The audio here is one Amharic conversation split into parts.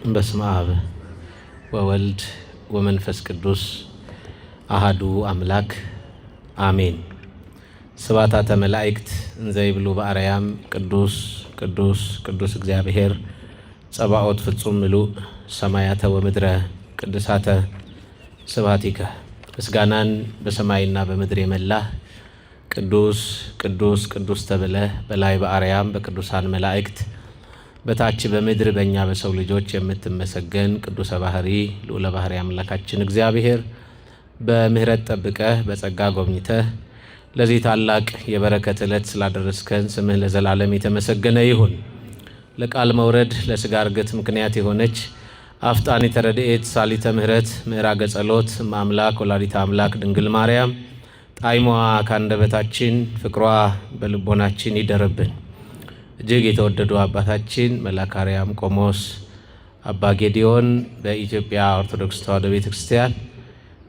በስመ አብ ወወልድ ወመንፈስ ቅዱስ አሃዱ አምላክ አሜን። ስብሐተ መላእክት እንዘ ይብሉ በአርያም ቅዱስ ቅዱስ ቅዱስ እግዚአብሔር ጸባኦት ፍጹም ምሉእ ሰማያተ ወምድረ ቅድሳተ ስብሐቲከ። ምስጋናን በሰማይና በምድር የመላህ ቅዱስ ቅዱስ ቅዱስ ተብለህ በላይ በአርያም በቅዱሳን መላእክት በታች በምድር በእኛ በሰው ልጆች የምትመሰገን ቅዱሰ ባህሪ ልዑለ ባህሪ አምላካችን እግዚአብሔር በምህረት ጠብቀህ በጸጋ ጎብኝተህ ለዚህ ታላቅ የበረከት ዕለት ስላደረስከን ስምህ ለዘላለም የተመሰገነ ይሁን። ለቃል መውረድ ለሥጋ እርገት ምክንያት የሆነች አፍጣኒተ ረድኤት ሳሊተ ምህረት ምዕራገ ጸሎት እመአምላክ ወላዲተ አምላክ ድንግል ማርያም ጣዕሟ ከአንደበታችን ፍቅሯ በልቦናችን ይደርብን። እጅግ የተወደዱ አባታችን መልአከ አርያም ቆሞስ አባ ጌዲዮን በኢትዮጵያ ኦርቶዶክስ ተዋሕዶ ቤተክርስቲያን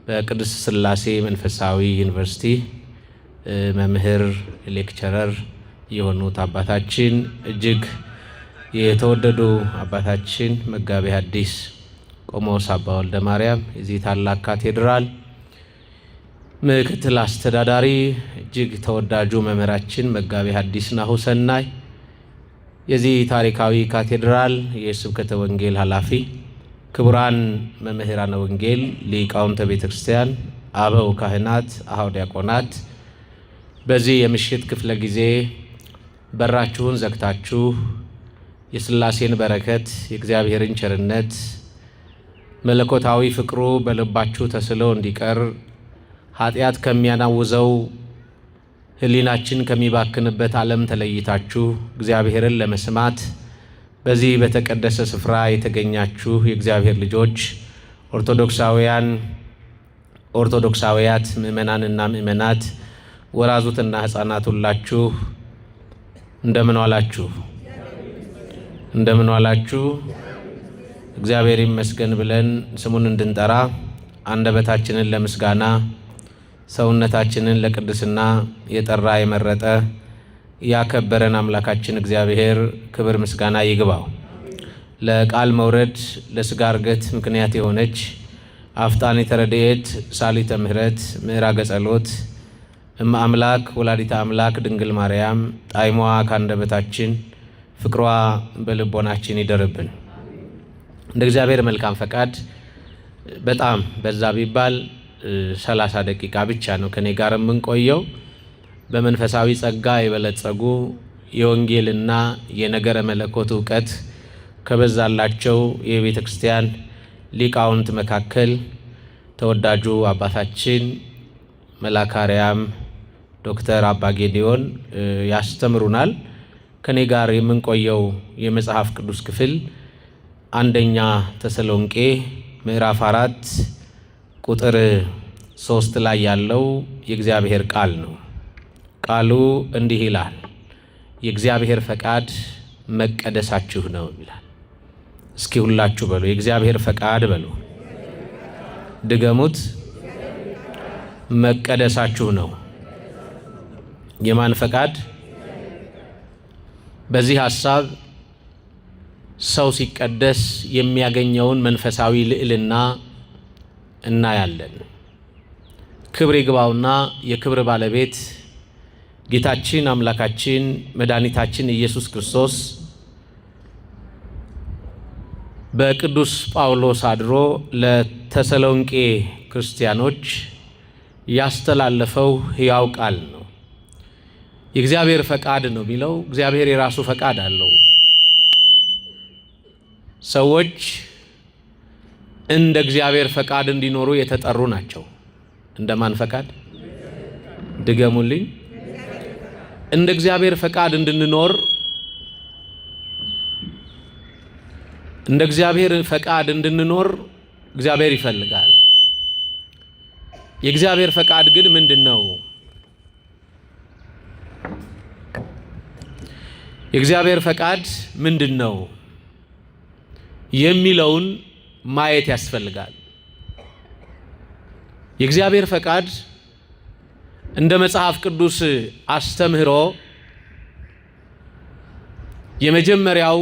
በቅድስት ሥላሴ መንፈሳዊ ዩኒቨርሲቲ መምህር ሌክቸረር የሆኑት አባታችን፣ እጅግ የተወደዱ አባታችን መጋቤ ሐዲስ ቆሞስ አባ ወልደ ማርያም የዚህ ታላቅ ካቴድራል ምክትል አስተዳዳሪ፣ እጅግ ተወዳጁ መምህራችን መጋቤ ሐዲስ ናሁሰናይ የዚህ ታሪካዊ ካቴድራል የስብከተ ወንጌል ኃላፊ፣ ክቡራን መምህራነ ወንጌል፣ ሊቃውንተ ቤተ ክርስቲያን፣ አበው ካህናት፣ አኀው ዲያቆናት፣ በዚህ የምሽት ክፍለ ጊዜ በራችሁን ዘግታችሁ የሥላሴን በረከት የእግዚአብሔርን ቸርነት መለኮታዊ ፍቅሩ በልባችሁ ተስሎ እንዲቀር ኃጢአት ከሚያናውዘው ሕሊናችን ከሚባክንበት ዓለም ተለይታችሁ እግዚአብሔርን ለመስማት በዚህ በተቀደሰ ስፍራ የተገኛችሁ የእግዚአብሔር ልጆች ኦርቶዶክሳውያት ምእመናንና ምእመናት፣ ወራዙትና ሕፃናት ሁላችሁ እንደምን ዋላችሁ? እንደምን ዋላችሁ? እግዚአብሔር ይመስገን ብለን ስሙን እንድንጠራ አንደበታችንን ለምስጋና ሰውነታችንን ለቅድስና የጠራ የመረጠ ያከበረን አምላካችን እግዚአብሔር ክብር ምስጋና ይግባው። ለቃል መውረድ ለሥጋ እርገት ምክንያት የሆነች አፍጣኒተ ረድኤት ሳሊተ ምህረት ምዕራገ ጸሎት እመአምላክ ወላዲተ አምላክ ድንግል ማርያም ጣዕሟ ከአንደበታችን ፍቅሯ በልቦናችን ይደርብን። እንደ እግዚአብሔር መልካም ፈቃድ በጣም በዛ ቢባል 30 ደቂቃ ብቻ ነው ከኔ ጋር የምንቆየው። በመንፈሳዊ ጸጋ የበለጸጉ የወንጌልና የነገረ መለኮት ዕውቀት ከበዛላቸው የቤተ ክርስቲያን ሊቃውንት መካከል ተወዳጁ አባታችን መልአከ አርያም ዶክተር አባ ጌዲዮን ያስተምሩናል። ከኔ ጋር የምንቆየው የመጽሐፍ ቅዱስ ክፍል አንደኛ ተሰሎንቄ ምዕራፍ 4 ቁጥር 3 ላይ ያለው የእግዚአብሔር ቃል ነው። ቃሉ እንዲህ ይላል፣ የእግዚአብሔር ፈቃድ መቀደሳችሁ ነው ይላል። እስኪ ሁላችሁ በሉ፣ የእግዚአብሔር ፈቃድ በሉ። ድገሙት፣ መቀደሳችሁ ነው። የማን ፈቃድ? በዚህ ሐሳብ ሰው ሲቀደስ የሚያገኘውን መንፈሳዊ ልዕልና እናያለን። ክብር ይግባውና የክብር ባለቤት ጌታችን አምላካችን መድኃኒታችን ኢየሱስ ክርስቶስ በቅዱስ ጳውሎስ አድሮ ለተሰሎንቄ ክርስቲያኖች ያስተላለፈው ሕያው ቃል ነው። የእግዚአብሔር ፈቃድ ነው የሚለው። እግዚአብሔር የራሱ ፈቃድ አለው። ሰዎች እንደ እግዚአብሔር ፈቃድ እንዲኖሩ የተጠሩ ናቸው። እንደማን ፈቃድ? ድገሙልኝ። እንደ እግዚአብሔር ፈቃድ እንድንኖር፣ እንደ እግዚአብሔር ፈቃድ እንድንኖር እግዚአብሔር ይፈልጋል። የእግዚአብሔር ፈቃድ ግን ምንድን ነው? የእግዚአብሔር ፈቃድ ምንድን ነው የሚለውን ማየት ያስፈልጋል። የእግዚአብሔር ፈቃድ እንደ መጽሐፍ ቅዱስ አስተምህሮ የመጀመሪያው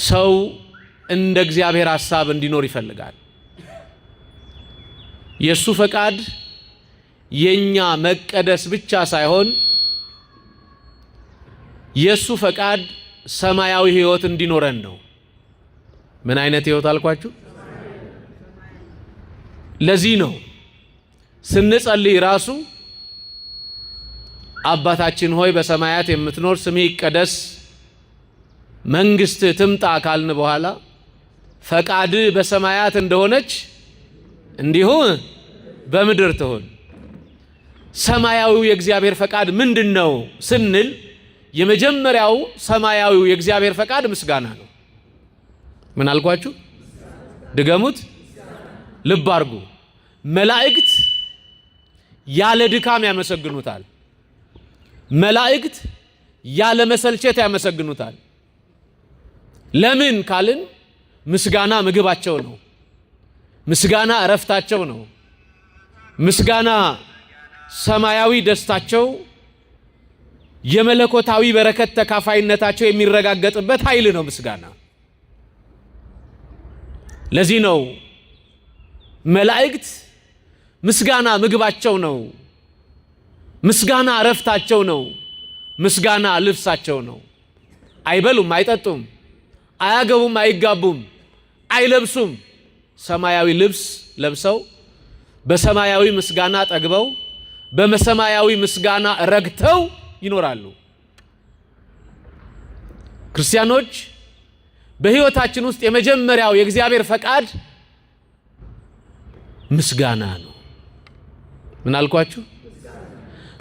ሰው እንደ እግዚአብሔር ሐሳብ እንዲኖር ይፈልጋል። የሱ ፈቃድ የኛ መቀደስ ብቻ ሳይሆን የሱ ፈቃድ ሰማያዊ ሕይወት እንዲኖረን ነው። ምን አይነት ሕይወት አልኳችሁ? ለዚህ ነው ስንጸልይ ራሱ አባታችን ሆይ በሰማያት የምትኖር ስምህ ይቀደስ መንግሥትህ ትምጣ ካልን በኋላ ፈቃድ በሰማያት እንደሆነች እንዲሁ በምድር ትሁን። ሰማያዊው የእግዚአብሔር ፈቃድ ምንድነው ስንል የመጀመሪያው ሰማያዊው የእግዚአብሔር ፈቃድ ምስጋና ነው። ምን አልኳችሁ? ድገሙት፣ ልብ አድርጉ። መላእክት ያለ ድካም ያመሰግኑታል። መላእክት ያለ መሰልቸት ያመሰግኑታል። ለምን ካልን ምስጋና ምግባቸው ነው። ምስጋና እረፍታቸው ነው። ምስጋና ሰማያዊ ደስታቸው፣ የመለኮታዊ በረከት ተካፋይነታቸው የሚረጋገጥበት ኃይል ነው ምስጋና። ለዚህ ነው መላእክት ምስጋና ምግባቸው ነው። ምስጋና እረፍታቸው ነው። ምስጋና ልብሳቸው ነው። አይበሉም፣ አይጠጡም፣ አያገቡም፣ አይጋቡም፣ አይለብሱም። ሰማያዊ ልብስ ለብሰው በሰማያዊ ምስጋና ጠግበው በሰማያዊ ምስጋና ረግተው ይኖራሉ። ክርስቲያኖች በሕይወታችን ውስጥ የመጀመሪያው የእግዚአብሔር ፈቃድ ምስጋና ነው። ምን አልኳችሁ?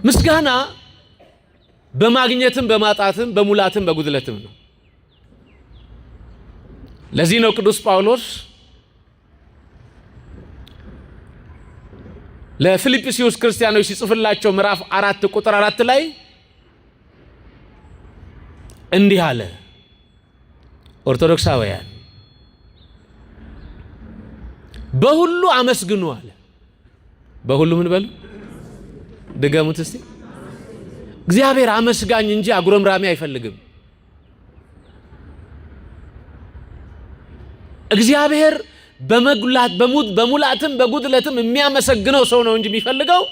ምስጋና በማግኘትም በማጣትም በሙላትም በጉድለትም ነው። ለዚህ ነው ቅዱስ ጳውሎስ ለፊልጵስዩስ ክርስቲያኖች ሲጽፍላቸው ምዕራፍ 4 ቁጥር 4 ላይ እንዲህ አለ፣ ኦርቶዶክሳውያን በሁሉ አመስግኑ አለ። በሁሉ ምን በሉ? ድገሙት እስቲ። እግዚአብሔር አመስጋኝ እንጂ አጉረምራሚ አይፈልግም። እግዚአብሔር በሙላትም በጉድለትም የሚያመሰግነው ሰው ነው እንጂ የሚፈልገው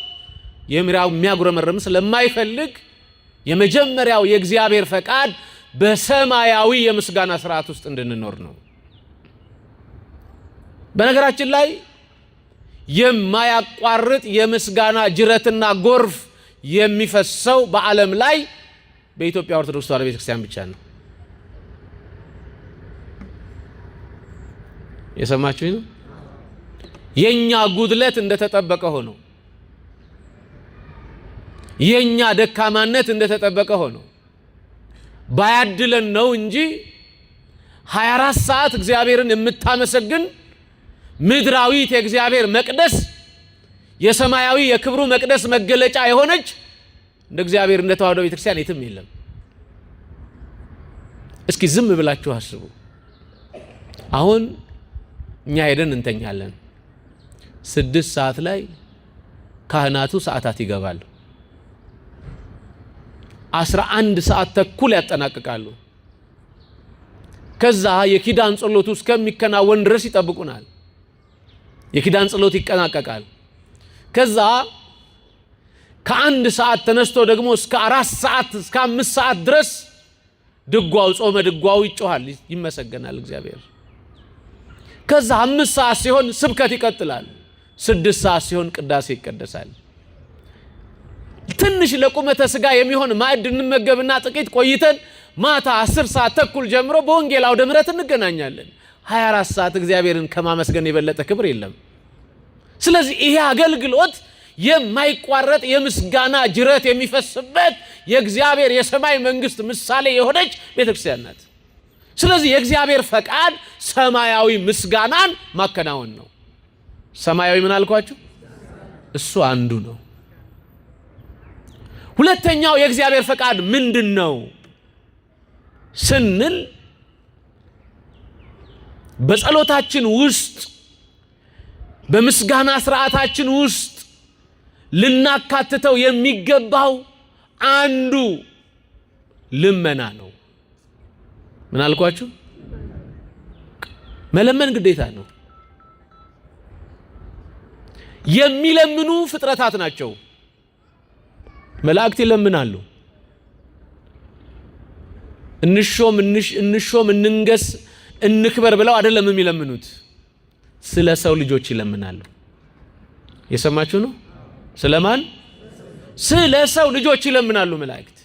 የሚያጉረመርም ስለማይፈልግ የመጀመሪያው የእግዚአብሔር ፈቃድ በሰማያዊ የምስጋና ስርዓት ውስጥ እንድንኖር ነው። በነገራችን ላይ የማያቋርጥ የምስጋና ጅረትና ጎርፍ የሚፈሰው በዓለም ላይ በኢትዮጵያ ኦርቶዶክስ ተዋሕዶ ቤተክርስቲያን ብቻ ነው። የሰማችሁኝ ነው? የኛ ጉድለት እንደተጠበቀ ሆኖ የኛ ደካማነት እንደተጠበቀ ሆኖ ባያድለን ነው እንጂ 24 ሰዓት እግዚአብሔርን የምታመሰግን ምድራዊት የእግዚአብሔር መቅደስ የሰማያዊ የክብሩ መቅደስ መገለጫ የሆነች እንደ እግዚአብሔር እንደ ተዋሕዶ ቤተክርስቲያን የትም የለም። እስኪ ዝም ብላችሁ አስቡ። አሁን እኛ ሄደን እንተኛለን። 6 ሰዓት ላይ ካህናቱ ሰዓታት ይገባሉ። 11 ሰዓት ተኩል ያጠናቅቃሉ። ከዛ የኪዳን ጸሎቱ እስከሚከናወን ድረስ ይጠብቁናል። የኪዳን ጸሎት ይጠናቀቃል። ከዛ ከ1 ሰዓት ተነስቶ ደግሞ እስከ 4 ሰዓት እስከ 5 ሰዓት ድረስ ድጓው ጾመ ድጓው ይጮሃል፣ ይመሰገናል እግዚአብሔር። ከዛ 5 ሰዓት ሲሆን ስብከት ይቀጥላል። 6 ሰዓት ሲሆን ቅዳሴ ይቀደሳል። ትንሽ ለቁመተ ስጋ የሚሆን ማዕድ እንመገብና ጥቂት ቆይተን ማታ 10 ሰዓት ተኩል ጀምሮ በወንጌል አውደ ምሕረት እንገናኛለን። 24 ሰዓት እግዚአብሔርን ከማመስገን የበለጠ ክብር የለም። ስለዚህ ይሄ አገልግሎት የማይቋረጥ የምስጋና ጅረት የሚፈስበት የእግዚአብሔር የሰማይ መንግስት ምሳሌ የሆነች ቤተክርስቲያን ናት። ስለዚህ የእግዚአብሔር ፈቃድ ሰማያዊ ምስጋናን ማከናወን ነው። ሰማያዊ ምን አልኳችሁ? እሱ አንዱ ነው። ሁለተኛው የእግዚአብሔር ፈቃድ ምንድነው ስንል በጸሎታችን ውስጥ በምስጋና ስርዓታችን ውስጥ ልናካትተው የሚገባው አንዱ ልመና ነው። ምን አልኳችሁ? መለመን ግዴታ ነው። የሚለምኑ ፍጥረታት ናቸው። መላእክት ይለምናሉ። እንሾም እንንገስ እንክበር ብለው አይደለም የሚለምኑት፣ ስለ ሰው ልጆች ይለምናሉ። የሰማችሁ ነው? ስለማን? ስለ ሰው ልጆች ይለምናሉ መላእክት።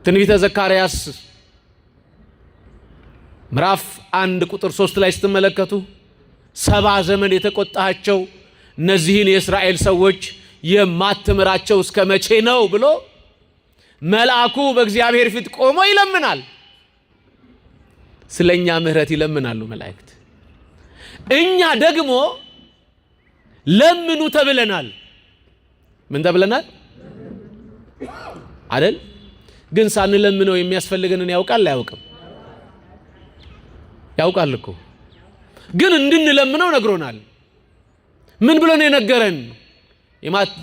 ትንቢተ ዘካርያስ ምዕራፍ 1 ቁጥር 3 ላይ ስትመለከቱ 70 ዘመን የተቆጣቸው እነዚህን የእስራኤል ሰዎች የማትምራቸው እስከ መቼ ነው ብሎ መልአኩ በእግዚአብሔር ፊት ቆሞ ይለምናል። ስለኛ ምህረት ይለምናሉ መላእክት። እኛ ደግሞ ለምኑ ተብለናል። ምን ተብለናል አይደል? ግን ሳንለምነው የሚያስፈልገንን ያውቃል አያውቅም? ያውቃል እኮ። ግን እንድንለምነው ነግሮናል። ምን ብሎ ነው የነገረን?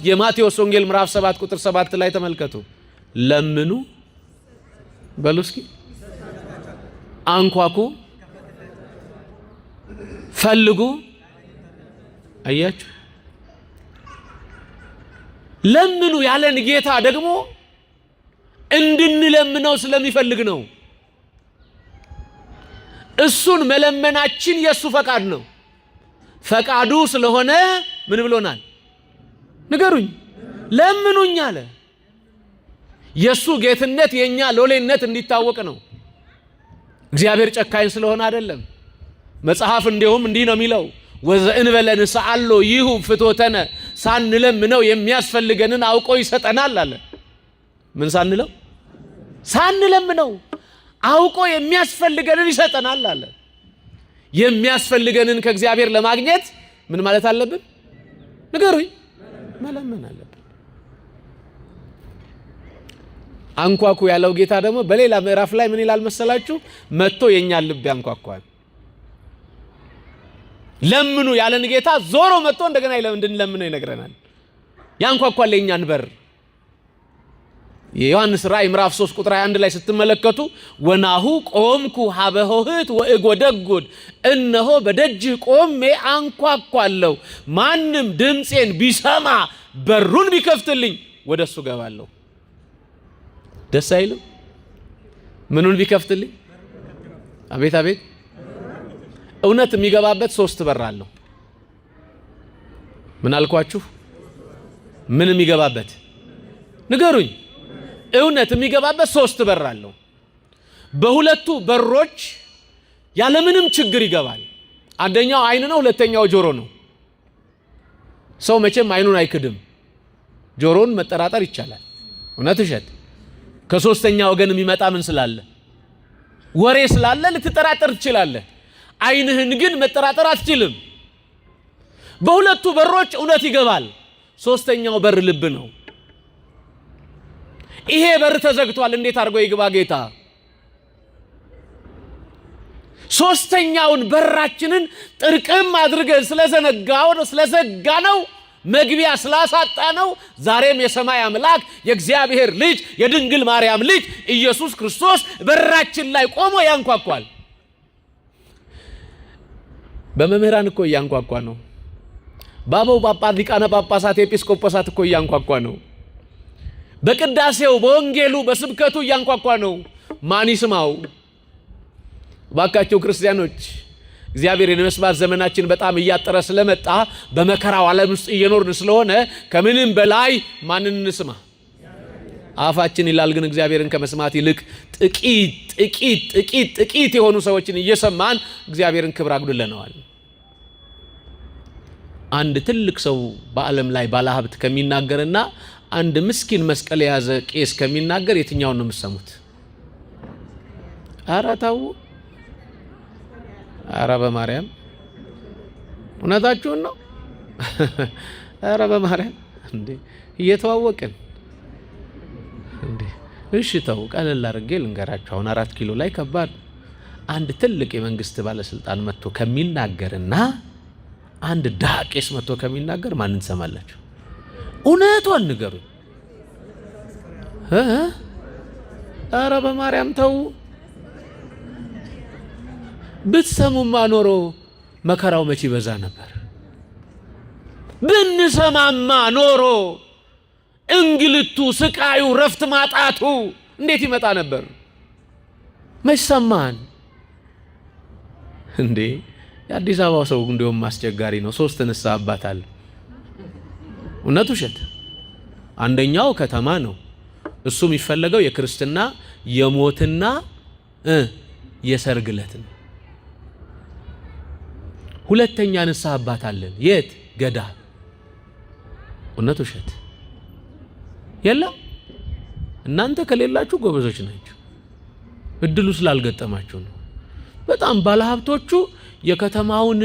የማቴዎስ ወንጌል ምዕራፍ 7 ቁጥር 7 ላይ ተመልከቱ። ለምኑ በሉ እስኪ፣ አንኳኩ፣ ፈልጉ። አያችሁ? ለምኑ ያለን ጌታ ደግሞ እንድንለምነው ስለሚፈልግ ነው። እሱን መለመናችን የሱ ፈቃድ ነው። ፈቃዱ ስለሆነ ምን ብሎናል? ንገሩኝ፣ ለምኑኝ አለ። የሱ ጌትነት የኛ ሎሌነት እንዲታወቅ ነው። እግዚአብሔር ጨካኝ ስለሆነ አይደለም። መጽሐፍ እንዲሁም እንዲህ ነው የሚለው፣ ወዘእንበለ ንስአሎ ይሁ ፍቶተነ፣ ሳንለምነው የሚያስፈልገንን አውቆ ይሰጠናል አለ። ምን ሳንለው? ሳንለምነው አውቆ የሚያስፈልገንን ይሰጠናል አለ። የሚያስፈልገንን ከእግዚአብሔር ለማግኘት ምን ማለት አለብን? ንገሩኝ። መለመን አለብን። አንኳኩ ያለው ጌታ ደግሞ በሌላ ምዕራፍ ላይ ምን ይላል መሰላችሁ? መጥቶ የኛን ልብ ያንኳኳል። ለምኑ ያለን ጌታ ዞሮ መጥቶ እንደገና እንድንለምነው ይነግረናል። ያንኳኳል የኛን በር። የዮሐንስ ራእይ ምዕራፍ 3 ቁጥር 21 ላይ ስትመለከቱ ወናሁ ቆምኩ ሀበ ሆህት ወእጎደጎድ፣ እነሆ በደጅህ ቆሜ አንኳኳለሁ፣ ማንም ድምፄን ቢሰማ በሩን ቢከፍትልኝ ወደሱ ገባለሁ። ደስ አይልም? ምኑን ቢከፍትልኝ? አቤት አቤት! እውነት የሚገባበት 3 በር አለው። ምን አልኳችሁ? ምን የሚገባበት? ንገሩኝ። እውነት የሚገባበት 3 በር አለው። በሁለቱ በሮች ያለምንም ችግር ይገባል። አንደኛው አይን ነው፣ ሁለተኛው ጆሮ ነው። ሰው መቼም አይኑን አይክድም። ጆሮን መጠራጠር ይቻላል። እውነት እሸት? ከሶስተኛ ወገን የሚመጣ ምን ስላለ? ወሬ ስላለ ልትጠራጠር ትችላለህ። አይንህን ግን መጠራጠር አትችልም። በሁለቱ በሮች እውነት ይገባል። ሶስተኛው በር ልብ ነው። ይሄ በር ተዘግቷል። እንዴት አድርጎ ይግባ ጌታ? ሶስተኛውን በራችንን ጥርቅም አድርገን ስለዘጋ ነው፣ መግቢያ ስላሳጣ ነው። ዛሬም የሰማይ አምላክ የእግዚአብሔር ልጅ የድንግል ማርያም ልጅ ኢየሱስ ክርስቶስ በራችን ላይ ቆሞ ያንኳኳል። በመምህራን እኮ እያንኳኳ ነው። በአበው ጳጳሳት፣ ሊቃነ ጳጳሳት፣ ኤጲስቆጶሳት እኮ እያንኳኳ ነው። በቅዳሴው፣ በወንጌሉ፣ በስብከቱ እያንኳኳ ነው። ማን ይስማው? ባካቸው ክርስቲያኖች፣ እግዚአብሔር የመስማት ዘመናችን በጣም እያጠረ ስለመጣ በመከራው ዓለም ውስጥ እየኖርን ስለሆነ ከምንም በላይ ማንን እንስማ? አፋችን ይላል። ግን እግዚአብሔርን ከመስማት ይልቅ ጥቂት የሆኑ ሰዎችን እየሰማን እግዚአብሔርን ክብር አጉድለነዋል። አንድ ትልቅ ሰው በዓለም ላይ ባለሀብት ከሚናገርና አንድ ምስኪን መስቀል የያዘ ቄስ ከሚናገር የትኛውን ነው የምትሰሙት? ኧረ ተው! ኧረ በማርያም እውነታችሁን ነው። ኧረ በማርያም እንዴ! እየተዋወቅን እንዴ! እሺ ተው፣ ቀለል አድርጌ ልንገራችሁ። አሁን 4 ኪሎ ላይ ከባድ አንድ ትልቅ የመንግስት ባለስልጣን መጥቶ ከሚናገርና አንድ ድሃ ቄስ መጥቶ ከሚናገር ማንን ትሰማላችሁ? እውነቷን ንገሩኝ። ኧረ በማርያም ተው። ብትሰሙማ ኖሮ መከራው መቼ ይበዛ ነበር። ብንሰማማ ኖሮ እንግልቱ፣ ስቃዩ፣ ረፍት ማጣቱ እንዴት ይመጣ ነበር? መች ሰማን እንዴ? የአዲስ አበባ ሰው እንደውም አስቸጋሪ ነው። 3 ንስሐ አባት አለ። እውነት ውሸት? አንደኛው ከተማ ነው። እሱ የሚፈለገው የክርስትና የሞትና የሰርግ ዕለት ነው። ሁለተኛ ንስሐ አባት አለን። የት? ገዳ። እውነት ውሸት? የለም። እናንተ ከሌላችሁ ጎበዞች ናችሁ። እድሉ ስላልገጠማችሁ ነው። በጣም ባለሀብቶቹ የከተማውን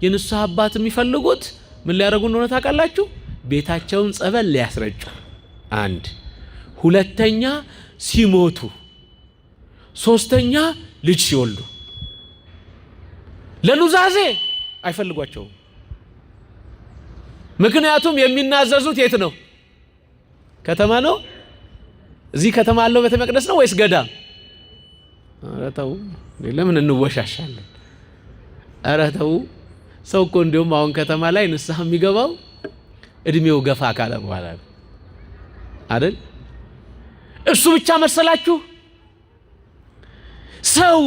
የንስሐ አባት የሚፈልጉት ምን ሊያደርጉ እንደሆነ ታውቃላችሁ? ቤታቸውን ጸበል ሊያስረጩ። 1 ሁለተኛ ሲሞቱ፣ 3ኛ ልጅ ሲወልዱ። ለኑዛዜ አይፈልጓቸውም። ምክንያቱም የሚናዘዙት የት ነው? ከተማ ነው። እዚህ ከተማ ያለው ቤተ መቅደስ ነው ወይስ ገዳም? ኧረ ተው፣ ለምን እንወሻሻለን? ኧረ ተው። ሰው እኮ እንደውም አሁን ከተማ ላይ ንስሐ የሚገባው እድሜው ገፋ ካለ በኋላ አይደል? እሱ ብቻ መሰላችሁ? ሰው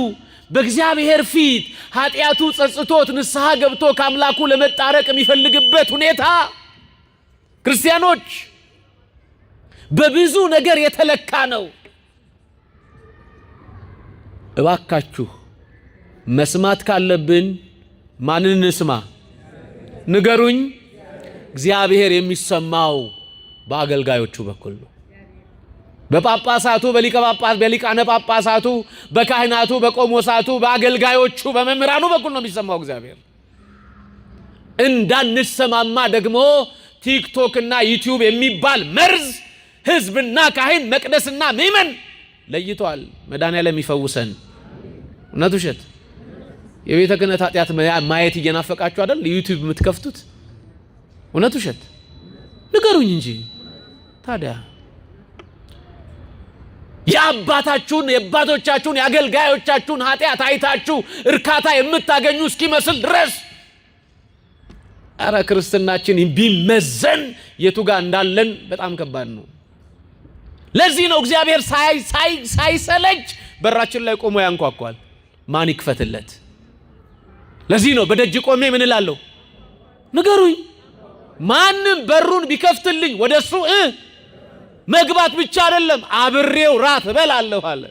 በእግዚአብሔር ፊት ኃጢአቱ ጸጽቶት ንስሐ ገብቶ ከአምላኩ ለመጣረቅ የሚፈልግበት ሁኔታ ክርስቲያኖች በብዙ ነገር የተለካ ነው። እባካችሁ መስማት ካለብን ማንን እንስማ? ንገሩኝ። እግዚአብሔር የሚሰማው በአገልጋዮቹ በኩል ነው። በጳጳሳቱ፣ በሊቃነ ጳጳሳቱ፣ በካህናቱ፣ በቆሞሳቱ፣ በአገልጋዮቹ፣ በመምህራኑ በኩል ነው የሚሰማው እግዚአብሔር። እንዳንሰማማ ደግሞ ቲክቶክ እና ዩቲዩብ የሚባል መርዝ ህዝብና ካህን፣ መቅደስና ምእመን ለይቷል። መድኃኔዓለም ይፈውሰን። እውነት ውሸት? የቤተ ክህነት ኃጢአት ማየት እየናፈቃችሁ አይደል ዩቲዩብ የምትከፍቱት? እውነት ውሸት? ንገሩኝ እንጂ ታዲያ የአባታችሁን የአባቶቻችሁን የአገልጋዮቻችሁን ኃጢአት አይታችሁ እርካታ የምታገኙ እስኪመስል ድረስ ኧረ ክርስትናችን ቢመዘን የቱ ጋር እንዳለን በጣም ከባድ ነው። ለዚህ ነው እግዚአብሔር ሳይሰለች በራችን ላይ ቆሞ ያንኳኳል። ማን ይክፈትለት? ለዚህ ነው በደጅ ቆሜ ምን እላለሁ? ንገሩኝ። ማንም በሩን ቢከፍትልኝ ወደሱ መግባት ብቻ አይደለም አብሬው ራት እበላለሁ አለ።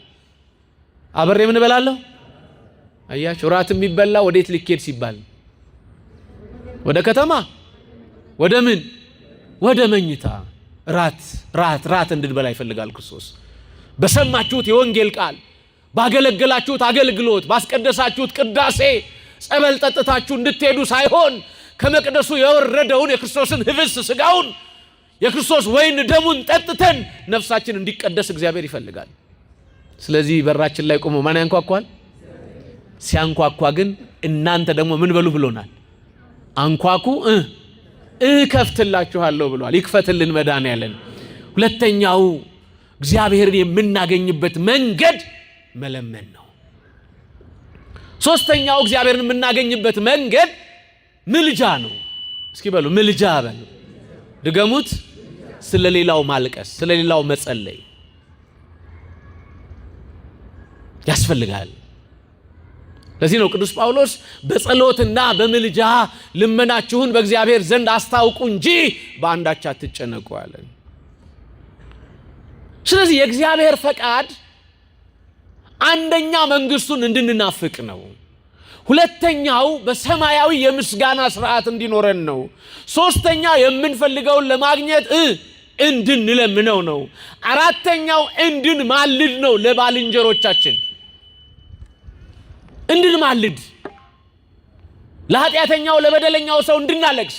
አብሬ ምን እበላለሁ? አያችሁ፣ ራት የሚበላ ወዴት ሊኬድ ሲባል ወደ ከተማ፣ ወደ ምን? ወደ መኝታ። ራት እንድንበላ ይፈልጋል ክርስቶስ። በሰማችሁት የወንጌል ቃል፣ ባገለገላችሁት አገልግሎት፣ ባስቀደሳችሁት ቅዳሴ ጸበል ጠጥታችሁ እንድትሄዱ ሳይሆን ከመቅደሱ የወረደውን የክርስቶስን ህብስት ስጋውን የክርስቶስ ወይን ደሙን ጠጥተን ነፍሳችን እንዲቀደስ እግዚአብሔር ይፈልጋል። ስለዚህ በራችን ላይ ቆሞ ማን ያንኳኳል? ሲያንኳኳ ግን እናንተ ደግሞ ምን በሉ ብሎናል? አንኳኩ እከፍትላችኋለሁ ብሏል። ይክፈትልን መድኃኔዓለም። ሁለተኛው እግዚአብሔርን የምናገኝበት መንገድ መለመን ነው። ሶስተኛው እግዚአብሔርን የምናገኝበት መንገድ ምልጃ ነው። እስኪ በሉ ምልጃ በሉ። ድገሙት። ስለሌላው ማልቀስ፣ ስለሌላው መጸለይ ያስፈልጋል። ለዚህ ነው ቅዱስ ጳውሎስ በጸሎትና በምልጃ ልመናችሁን በእግዚአብሔር ዘንድ አስታውቁ እንጂ በአንዳች አትጨነቁ አለ። ስለዚህ የእግዚአብሔር ፈቃድ አንደኛ መንግስቱን እንድንናፍቅ ነው። ሁለተኛው በሰማያዊ የምስጋና ስርዓት እንዲኖረን ነው። ሶስተኛ የምንፈልገውን ለማግኘት እንድንለምነው ነው። አራተኛው እንድንማልድ ነው። ለባልንጀሮቻችን እንድንማልድ፣ ለኃጢአተኛው ለበደለኛው ሰው እንድናለቅስ።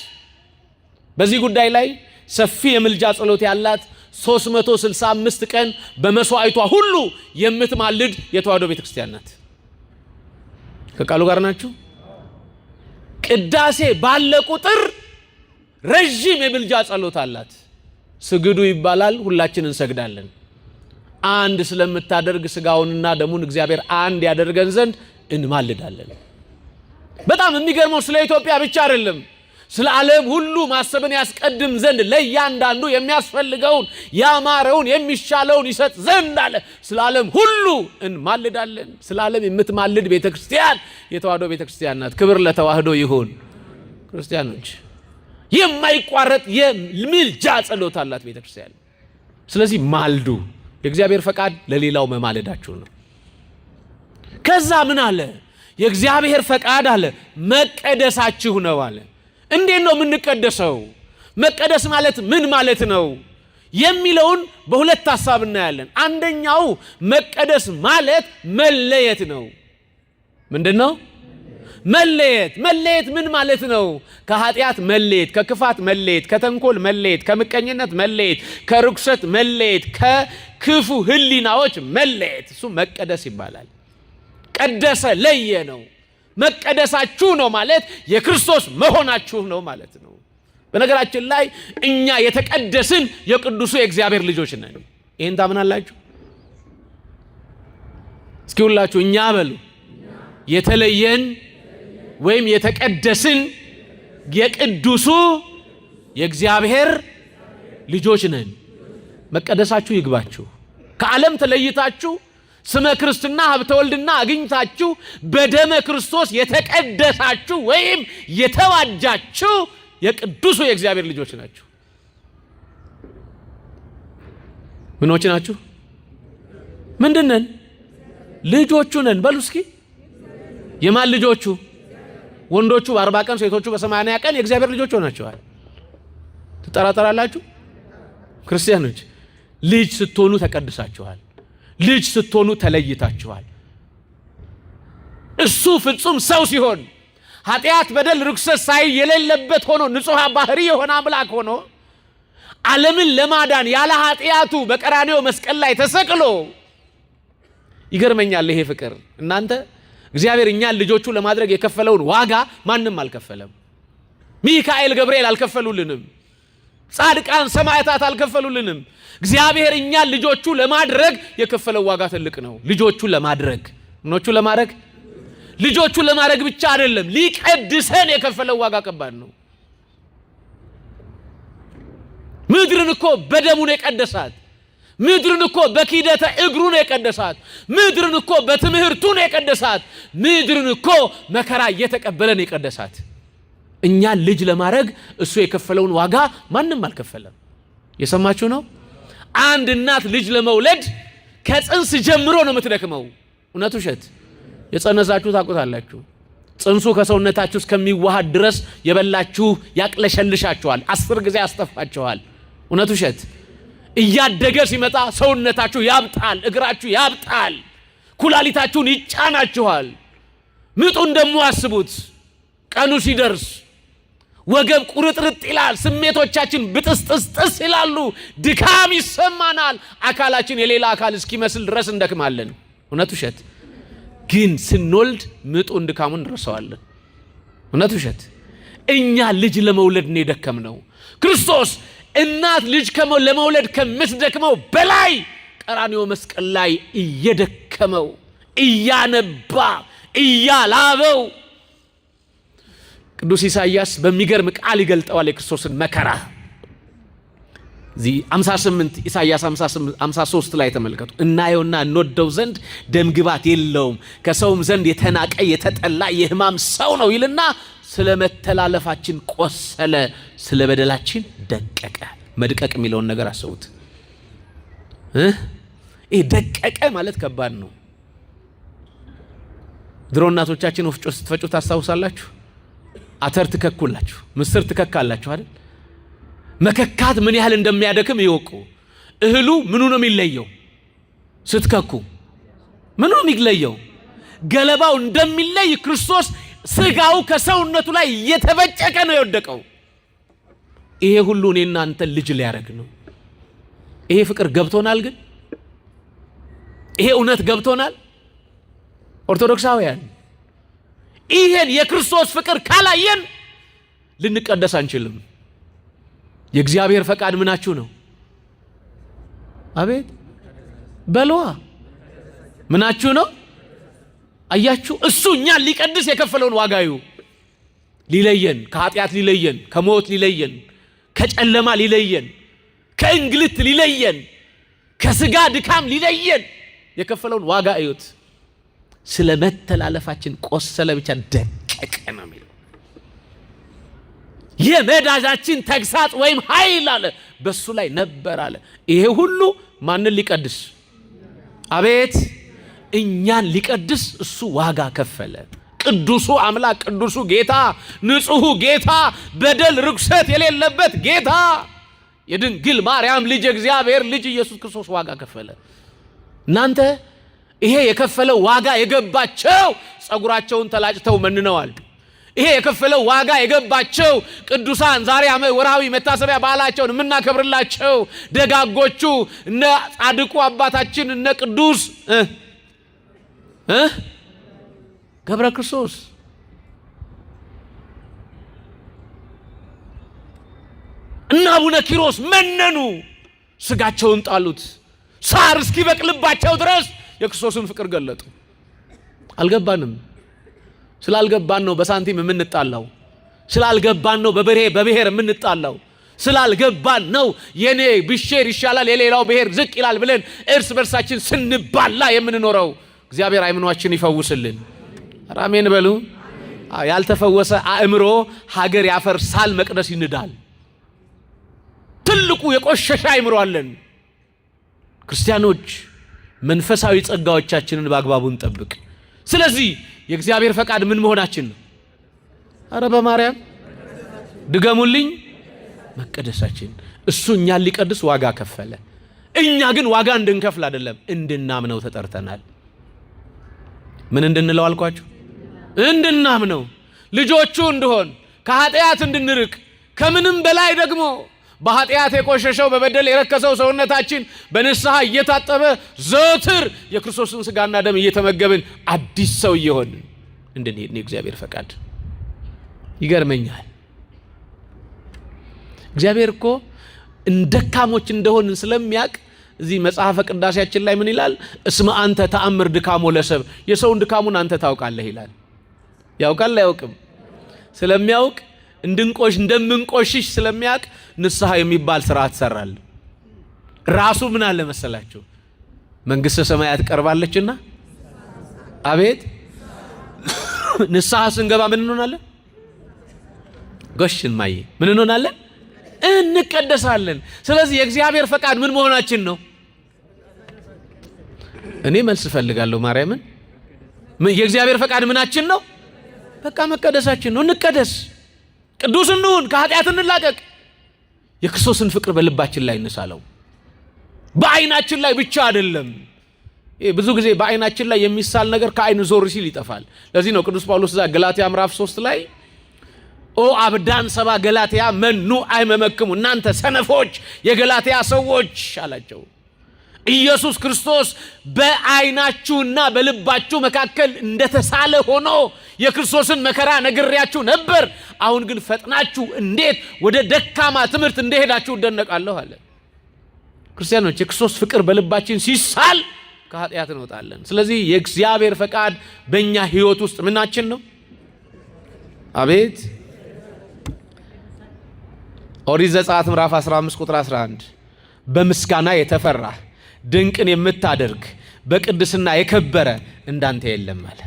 በዚህ ጉዳይ ላይ ሰፊ የምልጃ ጸሎት ያላት 365 ቀን በመስዋዕቷ ሁሉ የምትማልድ የተዋሕዶ ቤተክርስቲያን ናት። ከቃሉ ጋር ናችሁ? ቅዳሴ ባለ ቁጥር ረጅም የምልጃ ጸሎት አላት። ስግዱ ይባላል፣ ሁላችን እንሰግዳለን። አንድ ስለምታደርግ ስጋውንና ደሙን እግዚአብሔር አንድ ያደርገን ዘንድ እንማልዳለን። በጣም የሚገርመው ስለ ኢትዮጵያ ብቻ አይደለም፣ ስለ ዓለም ሁሉ ማሰብን ያስቀድም ዘንድ ለእያንዳንዱ የሚያስፈልገውን ያማረውን የሚሻለውን ይሰጥ ዘንድ አለ። ስለ ዓለም ሁሉ እንማልዳለን። ስለ ዓለም የምትማልድ ቤተክርስቲያን የተዋህዶ ቤተክርስቲያን ናት። ክብር ለተዋህዶ ይሁን። ክርስቲያኖች የማይቋረጥ የምልጃ ጸሎት አላት ቤተክርስቲያን። ስለዚህ ማልዱ። የእግዚአብሔር ፈቃድ ለሌላው መማለዳችሁ ነው። ከዛ ምን አለ? የእግዚአብሔር ፈቃድ አለ መቀደሳችሁ ነው አለ። እንዴት ነው የምንቀደሰው? መቀደስ ማለት ምን ማለት ነው የሚለውን በሁለት ሐሳብ እናያለን። አንደኛው መቀደስ ማለት መለየት ነው። ምንድነው መለየት? መለየት ምን ማለት ነው? ከኃጢአት መለየት፣ ከክፋት መለየት፣ ከተንኮል መለየት፣ ከምቀኝነት መለየት፣ ከርኩሰት መለየት፣ ከክፉ ህሊናዎች መለየት። እሱ መቀደስ ይባላል። ቀደሰ፣ ለየ ነው። መቀደሳችሁ ነው ማለት የክርስቶስ መሆናችሁ ነው ማለት ነው። በነገራችን ላይ እኛ የተቀደስን የቅዱሱ የእግዚአብሔር ልጆች ነን። ይሄን ታምናላችሁ? እስኪ ሁላችሁ እኛ በሉ። የተለየን ወይም የተቀደስን የቅዱሱ የእግዚአብሔር ልጆች ነን። መቀደሳችሁ ይግባችሁ። ከዓለም ተለይታችሁ ስመ ክርስትና ሀብተ ወልድና አግኝታችሁ በደመ ክርስቶስ የተቀደሳችሁ ወይም የተዋጃችሁ የቅዱሱ የእግዚአብሔር ልጆች ናችሁ። ምኖች ናችሁ? ምንድነን? ልጆቹ ነን። በሉ እስኪ የማን ልጆቹ? ወንዶቹ በ40 ቀን ሴቶቹ በ80 ቀን የእግዚአብሔር ልጆች ሆናችኋል። ትጠራጠራላችሁ? ክርስቲያኖች ልጅ ስትሆኑ ተቀድሳችኋል። ልጅ ስትሆኑ ተለይታችኋል። እሱ ፍጹም ሰው ሲሆን ኃጢአት፣ በደል፣ ርኩሰት ሳይ የሌለበት ሆኖ ንጹሕ ባህሪ የሆነ አምላክ ሆኖ ዓለምን ለማዳን ያለ ኃጢአቱ በቀራንዮ መስቀል ላይ ተሰቅሎ ይገርመኛል ይሄ ፍቅር። እናንተ እግዚአብሔር እኛን ልጆቹ ለማድረግ የከፈለውን ዋጋ ማንም አልከፈለም። ሚካኤል፣ ገብርኤል አልከፈሉልንም። ጻድቃን ሰማዕታት አልከፈሉልንም። እግዚአብሔር እኛን ልጆቹ ለማድረግ የከፈለው ዋጋ ትልቅ ነው። ልጆቹ ለማድረግ ምኖቹ ለማድረግ ልጆቹ ለማድረግ ብቻ አይደለም፣ ሊቀድሰን የከፈለው ዋጋ ከባድ ነው። ምድርን እኮ በደሙ ነው የቀደሳት። ምድርን እኮ በኪደተ እግሩ ነው የቀደሳት። ምድርን እኮ በትምህርቱ ነው የቀደሳት። ምድርን እኮ መከራ እየተቀበለ ነው የቀደሳት። እኛን ልጅ ለማድረግ እሱ የከፈለውን ዋጋ ማንም አልከፈለም። የሰማችሁ ነው? አንድ እናት ልጅ ለመውለድ ከጽንስ ጀምሮ ነው የምትደክመው። እውነት ውሸት? የጸነሳችሁ ታውቁታላችሁ። ጽንሱ ከሰውነታችሁ እስከሚዋሃድ ድረስ የበላችሁ ያቅለሸልሻችኋል፣ 10 ጊዜ ያስጠፋችኋል። እውነት ውሸት? እያደገ ሲመጣ ሰውነታችሁ ያብጣል፣ እግራችሁ ያብጣል፣ ኩላሊታችሁን ይጫናችኋል። ምጡን ደሞ አስቡት። ቀኑ ሲደርስ ወገብ ቁርጥርጥ ይላል፣ ስሜቶቻችን ብጥስጥስጥስ ይላሉ፣ ድካም ይሰማናል፣ አካላችን የሌላ አካል እስኪመስል ድረስ እንደክማለን። እውነት ውሸት? ግን ስንወልድ ምጡን ድካሙን እንረሳዋለን። እውነት ውሸት? እኛ ልጅ ለመውለድ ነው የደከምነው። ክርስቶስ እናት ልጅ ለመውለድ ከምትደክመው በላይ ቀራንዮ መስቀል ላይ እየደከመው እያነባ እያላበው ቅዱስ ኢሳይያስ በሚገርም ቃል ይገልጠዋል የክርስቶስን መከራ። እዚህ 58 ኢሳይያስ 53 ላይ ተመልከቱ። እናየውና እንወደው ዘንድ ደምግባት የለውም፣ ከሰውም ዘንድ የተናቀ የተጠላ የሕማም ሰው ነው ይልና ስለ መተላለፋችን ቆሰለ፣ ስለ በደላችን ደቀቀ። መድቀቅ የሚለውን ነገር አስቡት። ይሄ ደቀቀ ማለት ከባድ ነው። ድሮ እናቶቻችን ወፍጮ ስትፈጩ ታስታውሳላችሁ? አተር ትከኩላችሁ፣ ምስር ትከካላችሁ አይደል? መከካት ምን ያህል እንደሚያደክም ይወቁ። እህሉ ምኑ ነው የሚለየው? ስትከኩ ምኑ ነው የሚለየው? ገለባው እንደሚለይ ክርስቶስ ስጋው ከሰውነቱ ላይ እየተበጨቀ ነው የወደቀው። ይሄ ሁሉ እኔና አንተ ልጅ ሊያረግ ነው። ይሄ ፍቅር ገብቶናል? ግን ይሄ እውነት ገብቶናል? ኦርቶዶክሳውያን ይሄን የክርስቶስ ፍቅር ካላየን ልንቀደስ አንችልም። የእግዚአብሔር ፈቃድ ምናችሁ ነው? አቤት በለዋ ምናችሁ ነው? አያችሁ፣ እሱ እኛን ሊቀድስ የከፈለውን ዋጋዩ ሊለየን፣ ከኃጢአት ሊለየን፣ ከሞት ሊለየን፣ ከጨለማ ሊለየን፣ ከእንግልት ሊለየን፣ ከስጋ ድካም ሊለየን የከፈለውን ዋጋ እዩት። ስለ መተላለፋችን ቆሰለ ብቻ ደቀቀ ነው የሚለው። የመዳጃችን ተግሳጽ ወይም ኃይል አለ በሱ ላይ ነበር አለ። ይሄ ሁሉ ማንን ሊቀድስ? አቤት እኛን ሊቀድስ እሱ ዋጋ ከፈለ። ቅዱሱ አምላክ፣ ቅዱሱ ጌታ፣ ንጹሑ ጌታ፣ በደል ርኩሰት የሌለበት ጌታ፣ የድንግል ማርያም ልጅ፣ እግዚአብሔር ልጅ ኢየሱስ ክርስቶስ ዋጋ ከፈለ። እናንተ ይሄ የከፈለው ዋጋ የገባቸው ጸጉራቸውን ተላጭተው መንነዋል። ይሄ የከፈለው ዋጋ የገባቸው ቅዱሳን ዛሬ ወርሃዊ መታሰቢያ በዓላቸውን የምናከብርላቸው ደጋጎቹ እነ ጻድቁ አባታችን እነ ቅዱስ ገብረ ክርስቶስ እና አቡነ ኪሮስ መነኑ፣ ስጋቸውን ጣሉት። ሳር እስኪበቅልባቸው ድረስ የክርስቶስን ፍቅር ገለጡ። አልገባንም። ስላልገባን ነው በሳንቲም የምንጣላው። ስላልገባን ነው በብሔር የምንጣላው። ስላልገባን ነው የኔ ብሼር ይሻላል የሌላው ብሔር ዝቅ ይላል ብለን እርስ በርሳችን ስንባላ የምንኖረው። እግዚአብሔር አይምኗችን ይፈውስልን። አሜን በሉ። ያልተፈወሰ አእምሮ ሀገር ያፈርሳል፣ መቅደስ ይንዳል። ትልቁ የቆሸሸ አእምሮ አለን። ክርስቲያኖች መንፈሳዊ ጸጋዎቻችንን በአግባቡ እንጠብቅ። ስለዚህ የእግዚአብሔር ፈቃድ ምን መሆናችን ነው? አረ በማርያም ድገሙልኝ። መቀደሳችን። እሱ እኛን ሊቀድስ ዋጋ ከፈለ። እኛ ግን ዋጋ እንድንከፍል አይደለም፣ እንድናምነው ተጠርተናል። ምን እንድንለው አልኳችሁ? እንድናምነው፣ ልጆቹ እንድሆን፣ ከኃጢአት እንድንርቅ፣ ከምንም በላይ ደግሞ በኃጢአት የቆሸሸው በበደል የረከሰው ሰውነታችን በንስሐ እየታጠበ ዘወትር የክርስቶስን ስጋና ደም እየተመገብን አዲስ ሰው እየሆንን እንድንሄድ ነው እግዚአብሔር ፈቃድ። ይገርመኛል። እግዚአብሔር እኮ እንደካሞች እንደሆንን ስለሚያውቅ እዚህ መጽሐፈ ቅዳሴያችን ላይ ምን ይላል? እስመ አንተ ተአምር ድካሞ ለሰብ፣ የሰውን ድካሙን አንተ ታውቃለህ ይላል። ያውቃል አያውቅም? ስለሚያውቅ እንደምንቆሽሽ ስለሚያውቅ ንስሐ የሚባል ስርዓት ሰራል። ራሱ ምን አለ መሰላችሁ? መንግስተ ሰማያት ቀርባለችና፣ አቤት ንስሐ ስንገባ ምን እንሆናለን? ጎሽን ማየ ምን እንሆናለን? እንቀደሳለን። ስለዚህ የእግዚአብሔር ፈቃድ ምን መሆናችን ነው? እኔ መልስ ፈልጋለሁ ማርያምን። የእግዚአብሔር ፈቃድ ምናችን ነው? በቃ መቀደሳችን ነው። እንቀደስ፣ ቅዱስ እንሁን፣ ከኃጢአት እንላቀቅ፣ የክርስቶስን ፍቅር በልባችን ላይ እንሳለው። በአይናችን ላይ ብቻ አይደለም። ብዙ ጊዜ በአይናችን ላይ የሚሳል ነገር ከአይን ዞር ሲል ይጠፋል። ለዚህ ነው ቅዱስ ጳውሎስ እዛ ገላትያ ምዕራፍ 3 ላይ ኦ አብዳን ሰባ ገላትያ መኑ አይመመክሙ፣ እናንተ ሰነፎች የገላትያ ሰዎች አላቸው። ኢየሱስ ክርስቶስ በአይናችሁና በልባችሁ መካከል እንደተሳለ ሆኖ የክርስቶስን መከራ ነግሬያችሁ ነበር። አሁን ግን ፈጥናችሁ እንዴት ወደ ደካማ ትምህርት እንደሄዳችሁ እደነቃለሁ አለ። ክርስቲያኖች የክርስቶስ ፍቅር በልባችን ሲሳል ከኃጢአት እንወጣለን። ስለዚህ የእግዚአብሔር ፈቃድ በእኛ ህይወት ውስጥ ምናችን ነው? አቤት ኦሪት ዘጸአት ምዕራፍ 15 ቁጥር 11 በምስጋና የተፈራህ ድንቅን የምታደርግ በቅድስና የከበረ እንዳንተ የለም አለ።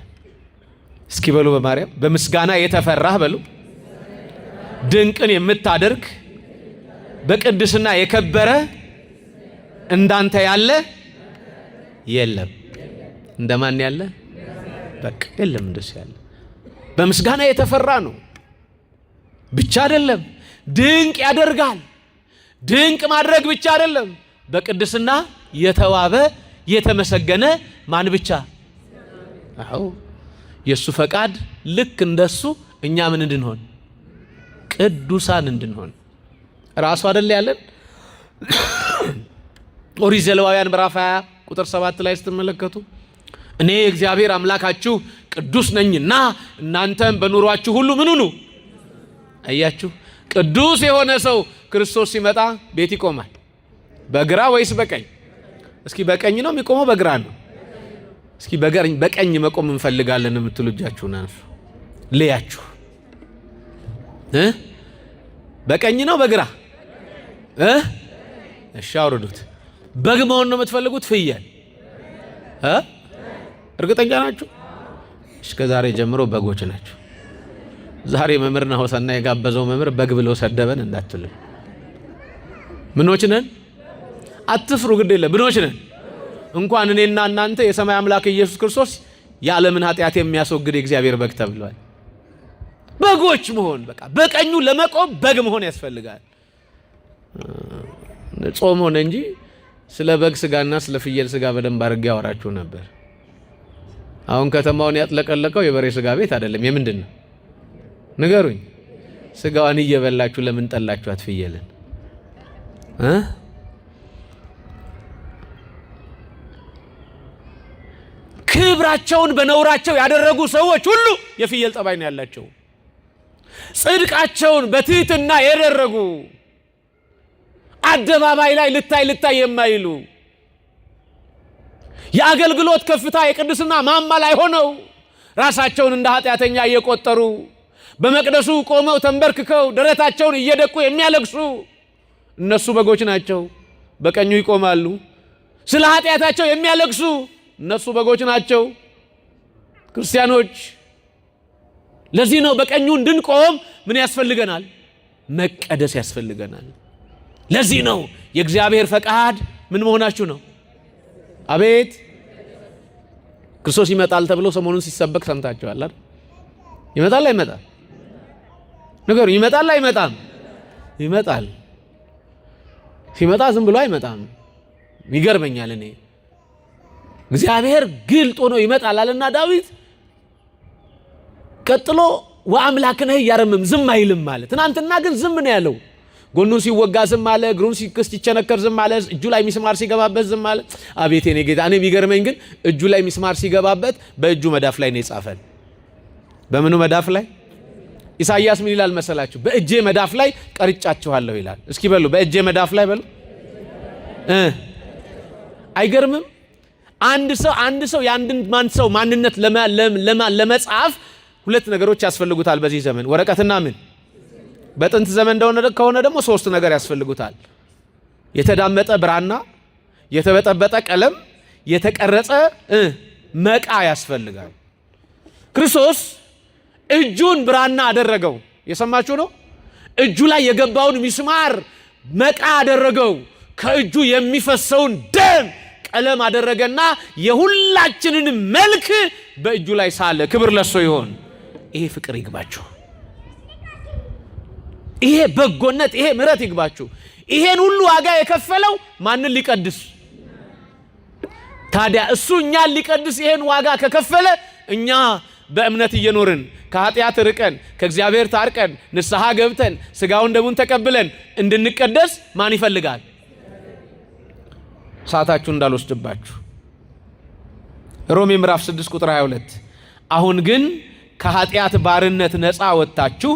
እስኪ በሉ በማርያም በምስጋና የተፈራህ በሉ፣ ድንቅን የምታደርግ በቅድስና የከበረ እንዳንተ ያለ የለም። እንደማን ያለ? በቃ የለም እንደሱ ያለ። በምስጋና የተፈራ ነው ብቻ አይደለም፣ ድንቅ ያደርጋል። ድንቅ ማድረግ ብቻ አይደለም፣ በቅድስና የተዋበ የተመሰገነ ማን ብቻ? አዎ የሱ ፈቃድ ልክ እንደሱ እኛ ምን እንድንሆን? ቅዱሳን እንድንሆን ራሱ አይደል ያለን? ኦሪት ዘሌዋውያን ምዕራፍ 20 ቁጥር 7 ላይ ስትመለከቱ እኔ እግዚአብሔር አምላካችሁ ቅዱስ ነኝና እናንተም በኑሯችሁ ሁሉ ምን ሁኑ። አያችሁ፣ ቅዱስ የሆነ ሰው ክርስቶስ ሲመጣ ቤት ይቆማል። በግራ ወይስ በቀኝ? እስኪ በቀኝ ነው የሚቆመው በግራ ነው? እስኪ በቀኝ መቆም እንፈልጋለን የምትሉ እጃችሁን አንሱ ልያችሁ። በቀኝ ነው በግራ? እሺ አውርዱት። በግ መሆን ነው የምትፈልጉት? ፍየል? እርግጠኛ ናችሁ? እስከ ዛሬ ጀምሮ በጎች ናቸው። ዛሬ መምህርና ሆሳና የጋበዘው መምህር በግ ብለው ሰደበን እንዳትሉ። ምኖች ነን? አትፍሩ፣ ግድ የለም ምኖች ነን። እንኳን እኔና እናንተ የሰማይ አምላክ ኢየሱስ ክርስቶስ የዓለምን ኃጢአት የሚያስወግድ የእግዚአብሔር በግ ተብሏል። በጎች መሆን በቃ በቀኙ ለመቆም በግ መሆን ያስፈልጋል። ጾም ሆነ እንጂ ስለ በግ ስጋና ስለ ፍየል ስጋ በደንብ አድርጌ ያወራችሁ ነበር። አሁን ከተማውን ያጥለቀለቀው የበሬ ስጋ ቤት አይደለም። የምንድን ነው ንገሩኝ? ስጋዋን እየበላችሁ ለምን ጠላችኋት ፍየልን? ክብራቸውን በነውራቸው ያደረጉ ሰዎች ሁሉ የፍየል ጠባይ ነው ያላቸው። ጽድቃቸውን በትህትና ያደረጉ አደባባይ ላይ ልታይ የማይሉ የአገልግሎት ከፍታ የቅድስና ማማ ላይ ሆነው ራሳቸውን እንደ ኃጢአተኛ እየቆጠሩ በመቅደሱ ቆመው ተንበርክከው ደረታቸውን እየደቁ የሚያለቅሱ እነሱ በጎች ናቸው። በቀኙ ይቆማሉ። ስለ ኃጢአታቸው የሚያለቅሱ እነሱ በጎች ናቸው። ክርስቲያኖች፣ ለዚህ ነው በቀኙ እንድንቆም ምን ያስፈልገናል? መቀደስ ያስፈልገናል። ለዚህ ነው የእግዚአብሔር ፈቃድ ምን መሆናችሁ ነው? አቤት ክርስቶስ ይመጣል ተብሎ ሰሞኑን ሲሰበክ ሰምታችኋል አይደል? ይመጣል አይመጣም? ነገሩ ይመጣል አይመጣም? ይመጣል። ሲመጣ ዝም ብሎ አይመጣም። ይገርመኛል። እኔ እግዚአብሔር ግልጥ ሆኖ ይመጣል አለና ዳዊት ቀጥሎ ወአምላክነህ ያረምም ዝም አይልም ማለት። ትናንትና ግን ዝም ነው ያለው። ጎኑን ሲወጋ ዝም አለ፣ እግሩን ሲቸነከር ዝም አለ፣ እጁ ላይ ሚስማር ሲገባበት ዝም አለ። አቤት የኔ ጌታ! እኔ የሚገርመኝ ግን እጁ ላይ ሚስማር ሲገባበት በእጁ መዳፍ ላይ ነው የጻፈን። በምኑ መዳፍ ላይ? ኢሳይያስ ምን ይላል መሰላችሁ? በእጄ መዳፍ ላይ ቀርጫችኋለሁ ይላል። እስኪ በሉ በእጄ መዳፍ ላይ በሉ። አይገርምም? አንድ ሰው የአንድን ሰው ማንነት ለመጻፍ ሁለት ነገሮች ያስፈልጉታል በዚህ ዘመን፣ ወረቀትና ምን። በጥንት ዘመን ከሆነ ደግሞ ሶስት ነገር ያስፈልጉታል። የተዳመጠ ብራና፣ የተበጠበጠ ቀለም፣ የተቀረጸ መቃ ያስፈልጋል። ክርስቶስ እጁን ብራና አደረገው። የሰማችሁ ነው። እጁ ላይ የገባውን ሚስማር መቃ አደረገው። ከእጁ የሚፈሰውን ደም ቀለም አደረገና የሁላችንን መልክ በእጁ ላይ ሳለ። ክብር ለሱ ይሆን። ይሄ ፍቅር ይግባችሁ። ይሄ በጎነት፣ ይሄ ምሕረት ይግባችሁ። ይሄን ሁሉ ዋጋ የከፈለው ማንን ሊቀድስ? ታዲያ እሱ እኛን ሊቀድስ ይሄን ዋጋ ከከፈለ እኛ በእምነት እየኖርን ከኃጢአት ርቀን ከእግዚአብሔር ታርቀን ንስሐ ገብተን ስጋውን ደሙን ተቀብለን እንድንቀደስ ማን ይፈልጋል? ሰዓታችሁ እንዳልወስድባችሁ ሮሜ ምዕራፍ 6 ቁጥር 22 አሁን ግን ከኃጢአት ባርነት ነፃ ወጥታችሁ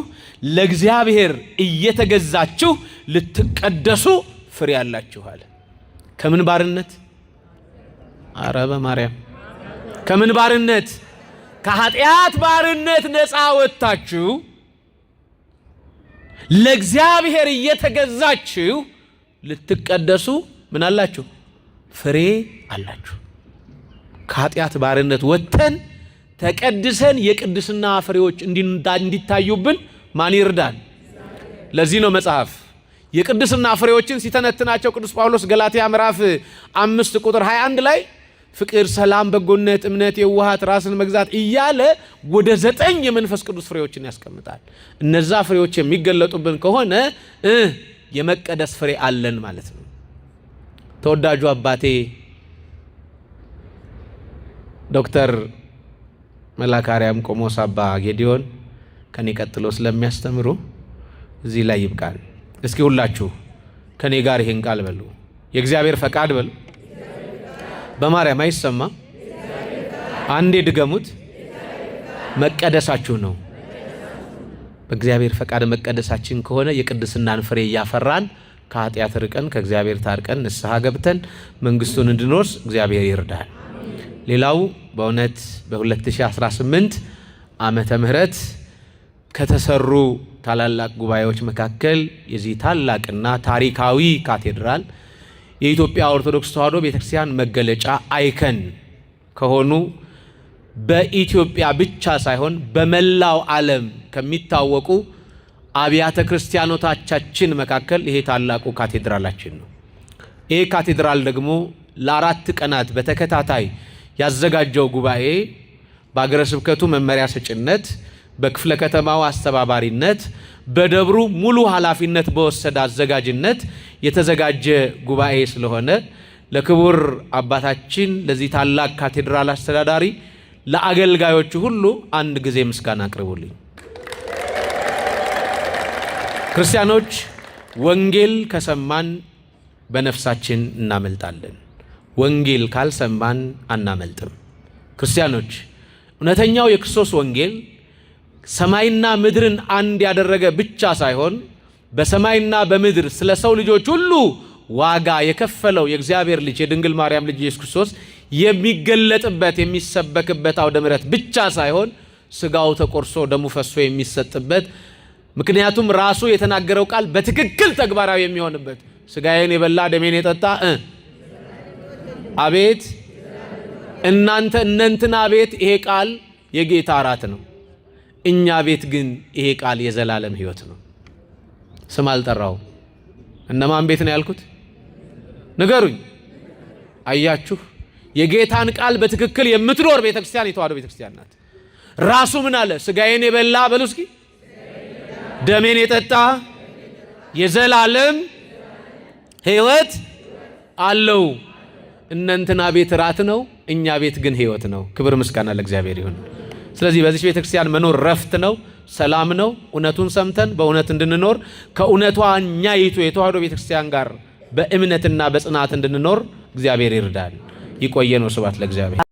ለእግዚአብሔር እየተገዛችሁ ልትቀደሱ ፍሬ ያላችኋል። ከምን ባርነት? አረ በማርያም ከምን ባርነት? ከኃጢአት ባርነት ነፃ ወጥታችሁ ለእግዚአብሔር እየተገዛችሁ ልትቀደሱ ምን አላችሁ? ፍሬ አላችሁ። ከኃጢአት ባርነት ወጥተን ተቀድሰን የቅድስና ፍሬዎች እንዲታዩብን ማን ይርዳል? ለዚህ ነው መጽሐፍ የቅድስና ፍሬዎችን ሲተነትናቸው ቅዱስ ጳውሎስ ገላትያ ምዕራፍ 5 ቁጥር 21 ላይ ፍቅር፣ ሰላም፣ በጎነት፣ እምነት፣ የዋሃት፣ ራስን መግዛት እያለ ወደ 9 የመንፈስ ቅዱስ ፍሬዎችን ያስቀምጣል። እነዛ ፍሬዎች የሚገለጡብን ከሆነ የመቀደስ ፍሬ አለን ማለት ነው። ተወዳጁ አባቴ ዶክተር መልአከ አርያም ቆሞስ አባ ጌዲዮን ከኔ ቀጥሎ ስለሚያስተምሩ እዚህ ላይ ይብቃል። እስኪ ሁላችሁ ከኔ ጋር ይሄን ቃል በሉ። የእግዚአብሔር ፈቃድ በሉ። በማርያም አይሰማ። አንዴ ድገሙት። መቀደሳችሁ ነው። በእግዚአብሔር ፈቃድ መቀደሳችን ከሆነ የቅድስናን ፍሬ እያፈራን ከኃጢአት ርቀን ከእግዚአብሔር ታርቀን ንስሐ ገብተን መንግስቱን እንድንወርስ እግዚአብሔር ይርዳል። ሌላው በእውነት በ2018 ዓመተ ምህረት ከተሰሩ ታላላቅ ጉባኤዎች መካከል የዚህ ታላቅና ታሪካዊ ካቴድራል የኢትዮጵያ ኦርቶዶክስ ተዋሕዶ ቤተክርስቲያን መገለጫ አይከን ከሆኑ በኢትዮጵያ ብቻ ሳይሆን በመላው ዓለም ከሚታወቁ አብያተ ክርስቲያኖቻችን መካከል ይሄ ታላቁ ካቴድራላችን ነው። ይሄ ካቴድራል ደግሞ ለ4 ቀናት በተከታታይ ያዘጋጀው ጉባኤ በአገረ ስብከቱ መመሪያ ሰጭነት፣ በክፍለ ከተማው አስተባባሪነት፣ በደብሩ ሙሉ ኃላፊነት በወሰደ አዘጋጅነት የተዘጋጀ ጉባኤ ስለሆነ ለክቡር አባታችን ለዚህ ታላቅ ካቴድራል አስተዳዳሪ ለአገልጋዮቹ ሁሉ አንድ ጊዜ ምስጋና አቅርቡልኝ። ክርስቲያኖች ወንጌል ከሰማን በነፍሳችን እናመልጣለን። ወንጌል ካልሰማን አናመልጥም። ክርስቲያኖች እውነተኛው የክርስቶስ ወንጌል ሰማይና ምድርን አንድ ያደረገ ብቻ ሳይሆን በሰማይና በምድር ስለ ሰው ልጆች ሁሉ ዋጋ የከፈለው የእግዚአብሔር ልጅ የድንግል ማርያም ልጅ ኢየሱስ ክርስቶስ የሚገለጥበት የሚሰበክበት አውደ ምሕረት ብቻ ሳይሆን ስጋው ተቆርሶ ደሙ ፈሶ የሚሰጥበት፣ ምክንያቱም ራሱ የተናገረው ቃል በትክክል ተግባራዊ የሚሆንበት ስጋዬን የበላ ደሜን የጠጣ አቤት እናንተ እነንትና ቤት ይሄ ቃል የጌታ እራት ነው፣ እኛ ቤት ግን ይሄ ቃል የዘላለም ሕይወት ነው። ስም አልጠራው። እነማን ቤት ነው ያልኩት? ንገሩኝ። አያችሁ፣ የጌታን ቃል በትክክል የምትኖር ቤተክርስቲያን የተዋሕዶ ቤተክርስቲያን ናት። ራሱ ምን አለ? ስጋዬን የበላ በሉ እስኪ ደሜን የጠጣ የዘላለም ሕይወት አለው። እነንትና ቤት ራት ነው፣ እኛ ቤት ግን ሕይወት ነው። ክብር ምስጋና ለእግዚአብሔር ይሁን። ስለዚህ በዚህ ቤተክርስቲያን መኖር ረፍት ነው፣ ሰላም ነው። እውነቱን ሰምተን በእውነት እንድንኖር ከእውነቷ እኛይቱ የተዋሕዶ ቤተክርስቲያን ጋር በእምነትና በጽናት እንድንኖር እግዚአብሔር ይርዳል። ይቆየን። ስብሐት ለእግዚአብሔር።